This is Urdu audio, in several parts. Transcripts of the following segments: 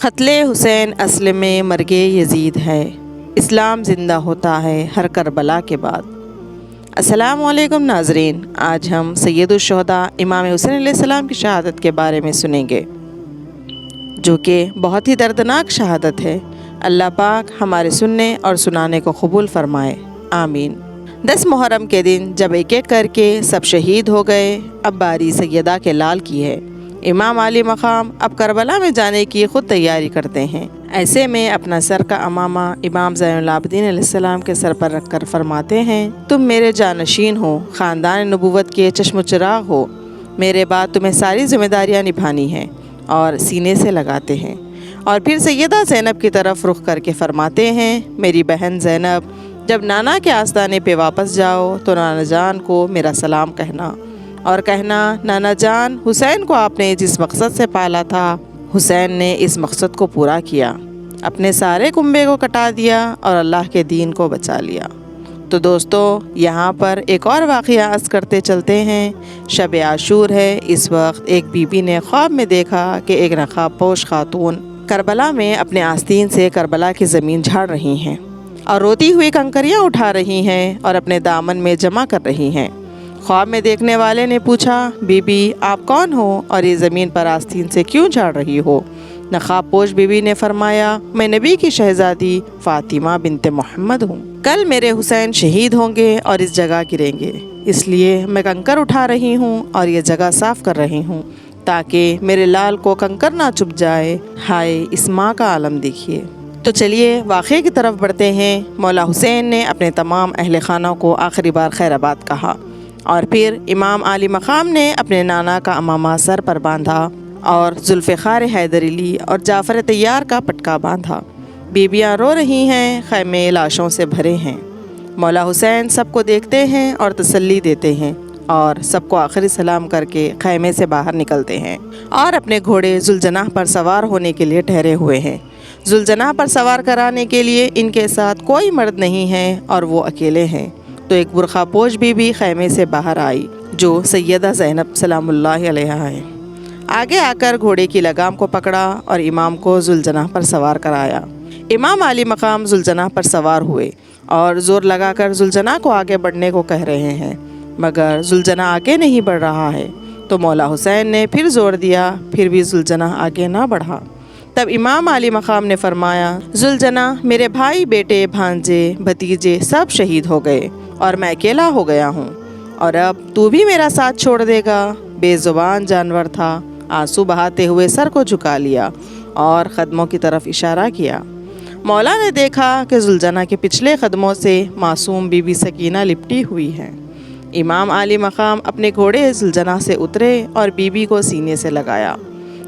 قتل حسین اصل میں مرگ یزید ہے، اسلام زندہ ہوتا ہے ہر کربلا کے بعد۔ السلام علیکم ناظرین، آج ہم سید الشہداء امام حسین علیہ السلام کی شہادت کے بارے میں سنیں گے، جو کہ بہت ہی دردناک شہادت ہے۔ اللہ پاک ہمارے سننے اور سنانے کو قبول فرمائے، آمین۔ 10 محرم کے دن جب ایک ایک کر کے سب شہید ہو گئے، اب باری سیدہ کے لال کی ہے۔ امام علی مقام اب کربلا میں جانے کی خود تیاری کرتے ہیں۔ ایسے میں اپنا سر کا امامہ امام زین العابدین علیہ السلام کے سر پر رکھ کر فرماتے ہیں، تم میرے جانشین ہو، خاندان نبوت کے چشم و چراغ ہو، میرے بعد تمہیں ساری ذمہ داریاں نبھانی ہیں، اور سینے سے لگاتے ہیں۔ اور پھر سیدہ زینب کی طرف رخ کر کے فرماتے ہیں، میری بہن زینب، جب نانا کے آستانے پہ واپس جاؤ تو نانا جان کو میرا سلام کہنا، اور کہنا، نانا جان، حسین کو آپ نے جس مقصد سے پالا تھا، حسین نے اس مقصد کو پورا کیا، اپنے سارے کنبے کو کٹا دیا اور اللہ کے دین کو بچا لیا۔ تو دوستو، یہاں پر ایک اور واقعہ عرض کرتے چلتے ہیں۔ شب عاشور ہے، اس وقت ایک بی بی نے خواب میں دیکھا کہ ایک نقاب پوش خاتون کربلا میں اپنے آستین سے کربلا کی زمین جھاڑ رہی ہیں اور روتی ہوئی کنکریاں اٹھا رہی ہیں اور اپنے دامن میں جمع کر رہی ہیں۔ خواب میں دیکھنے والے نے پوچھا، بی بی آپ کون ہو اور یہ زمین پر آستین سے کیوں جھاڑ رہی ہو؟ نقاب پوش بی بی نے فرمایا، میں نبی کی شہزادی فاطمہ بنت محمد ہوں، کل میرے حسین شہید ہوں گے اور اس جگہ گریں گے، اس لیے میں کنکر اٹھا رہی ہوں اور یہ جگہ صاف کر رہی ہوں تاکہ میرے لال کو کنکر نہ چبھ جائے۔ ہائے، اس ماں کا عالم دیکھیے۔ تو چلیے واقعے کی طرف بڑھتے ہیں۔ مولا حسین نے اپنے تمام اہل خانہ کو آخری بار خیر آباد کہا، اور پھر امام علی مقام نے اپنے نانا کا امامہ سر پر باندھا اور ذوالفقار حیدری لی اور جعفر طیار کا پٹکا باندھا۔ بیبیاں رو رہی ہیں، خیمے لاشوں سے بھرے ہیں۔ مولا حسین سب کو دیکھتے ہیں اور تسلی دیتے ہیں، اور سب کو آخری سلام کر کے خیمے سے باہر نکلتے ہیں اور اپنے گھوڑے ذوالجناح پر سوار ہونے کے لیے ٹھہرے ہوئے ہیں۔ ذوالجناح پر سوار کرانے کے لیے ان کے ساتھ کوئی مرد نہیں ہے اور وہ اکیلے ہیں۔ تو ایک برقع پوش بی خیمے سے باہر آئی، جو سیدہ زینب سلام اللہ علیہا ہے۔ آگے آ کر گھوڑے کی لگام کو پکڑا اور امام کو ذوالجناح پر سوار کرایا۔ امام علی مقام ذوالجناح پر سوار ہوئے اور زور لگا کر ذوالجناح کو آگے بڑھنے کو کہہ رہے ہیں، مگر ذوالجناح آگے نہیں بڑھ رہا ہے۔ تو مولا حسین نے پھر زور دیا، پھر بھی ذوالجناح آگے نہ بڑھا۔ تب امام علی مقام نے فرمایا، ذوالجناح، میرے بھائی، بیٹے، بھانجے، بھتیجے سب شہید ہو گئے اور میں اکیلا ہو گیا ہوں، اور اب تو بھی میرا ساتھ چھوڑ دے گا؟ بے زبان جانور تھا، آنسو بہاتے ہوئے سر کو جھکا لیا اور قدموں کی طرف اشارہ کیا۔ مولا نے دیکھا کہ ذوالجناح کے پچھلے قدموں سے معصوم بی بی سکینہ لپٹی ہوئی ہے۔ امام علی مقام اپنے گھوڑے ذوالجناح سے اترے اور بی بی کو سینے سے لگایا۔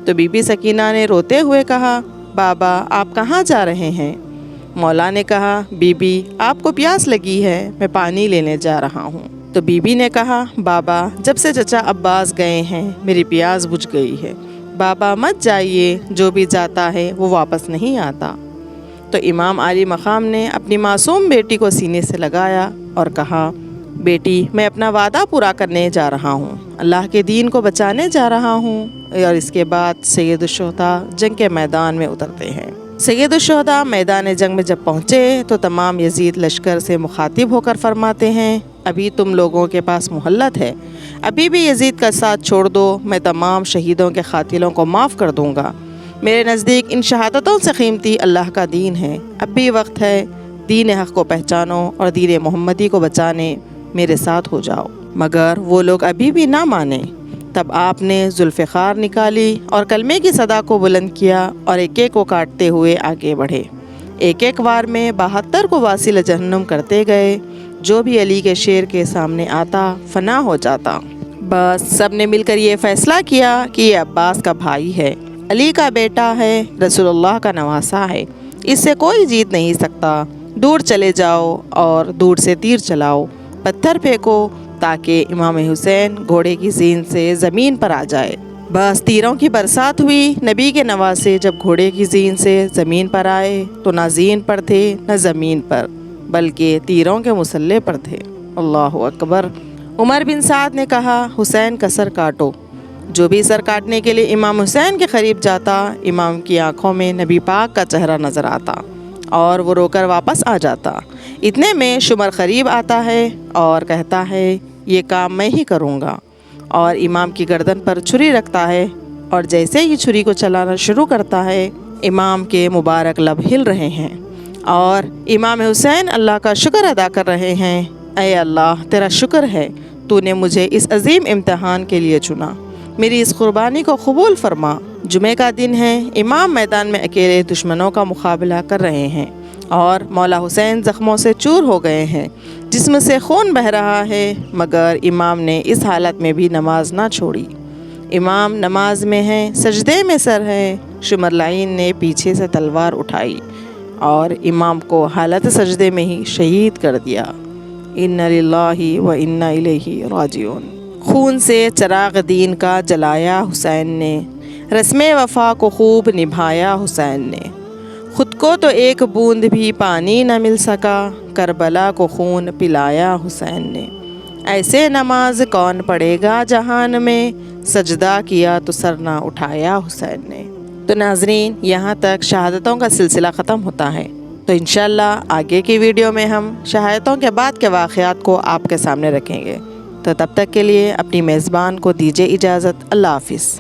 تو بی بی سکینہ نے روتے ہوئے کہا، بابا آپ کہاں جا رہے ہیں؟ مولا نے کہا، بی بی آپ کو پیاس لگی ہے، میں پانی لینے جا رہا ہوں۔ تو بی بی نے کہا، بابا جب سے چچا عباس گئے ہیں میری پیاس بجھ گئی ہے، بابا مت جائیے، جو بھی جاتا ہے وہ واپس نہیں آتا۔ تو امام علی مقام نے اپنی معصوم بیٹی کو سینے سے لگایا اور کہا، بیٹی میں اپنا وعدہ پورا کرنے جا رہا ہوں، اللہ کے دین کو بچانے جا رہا ہوں۔ اور اس کے بعد سید الشہداء جنگ کے میدان میں اترتے ہیں۔ سید الشہداء میدان جنگ میں جب پہنچے تو تمام یزید لشکر سے مخاطب ہو کر فرماتے ہیں، ابھی تم لوگوں کے پاس مہلت ہے، ابھی بھی یزید کا ساتھ چھوڑ دو، میں تمام شہیدوں کے قاتلوں کو معاف کر دوں گا۔ میرے نزدیک ان شہادتوں سے قیمتی اللہ کا دین ہے، اب بھی وقت ہے، دین حق کو پہچانو اور دین محمدی کو بچانے میرے ساتھ ہو جاؤ۔ مگر وہ لوگ ابھی بھی نہ مانے۔ تب آپ نے ذوالفقار نکالی اور کلمے کی صدا کو بلند کیا اور ایک ایک کو کاٹتے ہوئے آگے بڑھے۔ ایک ایک وار میں 72 کو واصل جہنم کرتے گئے، جو بھی علی کے شیر کے سامنے آتا فنا ہو جاتا۔ بس سب نے مل کر یہ فیصلہ کیا کہ یہ عباس کا بھائی ہے، علی کا بیٹا ہے، رسول اللہ کا نواسا ہے، اس سے کوئی جیت نہیں سکتا۔ دور چلے جاؤ اور دور سے تیر چلاؤ، پتھر پھینکو تاکہ امام حسین گھوڑے کی زین سے زمین پر آ جائے۔ بس تیروں کی برسات ہوئی۔ نبی کے نواسے جب گھوڑے کی زین سے زمین پر آئے تو نہ زین پر تھے نہ زمین پر، بلکہ تیروں کے مسلح پر تھے۔ اللہ اکبر۔ عمر بن سعد نے کہا، حسین کا سر کاٹو۔ جو بھی سر کاٹنے کے لیے امام حسین کے قریب جاتا، امام کی آنکھوں میں نبی پاک کا چہرہ نظر آتا اور وہ رو کر واپس آ جاتا۔ اتنے میں شمر قریب آتا ہے اور کہتا ہے یہ کام میں ہی کروں گا، اور امام کی گردن پر چھری رکھتا ہے، اور جیسے ہی چھری کو چلانا شروع کرتا ہے امام کے مبارک لب ہل رہے ہیں اور امام حسین اللہ کا شکر ادا کر رہے ہیں، اے اللہ تیرا شکر ہے، تو نے مجھے اس عظیم امتحان کے لیے چنا، میری اس قربانی کو قبول فرما۔ جمعہ کا دن ہے، امام میدان میں اکیلے دشمنوں کا مقابلہ کر رہے ہیں اور مولا حسین زخموں سے چور ہو گئے ہیں، جسم سے خون بہہ رہا ہے، مگر امام نے اس حالت میں بھی نماز نہ چھوڑی۔ امام نماز میں ہیں، سجدے میں سر ہے، شمر لعین نے پیچھے سے تلوار اٹھائی اور امام کو حالت سجدے میں ہی شہید کر دیا۔ اِنَّا لِلَّهِ وَإِنَّا إِلَيْهِ راجعون۔ خون سے چراغ دین کا جلایا حسین نے، رسم وفا کو خوب نبھایا حسین نے، خود کو تو ایک بوند بھی پانی نہ مل سکا، کربلا کو خون پلایا حسین نے۔ ایسے نماز کون پڑھے گا جہان میں، سجدہ کیا تو سر نہ اٹھایا حسین نے۔ تو ناظرین، یہاں تک شہادتوں کا سلسلہ ختم ہوتا ہے، تو انشاءاللہ آگے کی ویڈیو میں ہم شہادتوں کے بعد کے واقعات کو آپ کے سامنے رکھیں گے۔ تو تب تک کے لیے اپنی میزبان کو دیجیے اجازت۔ اللہ حافظ۔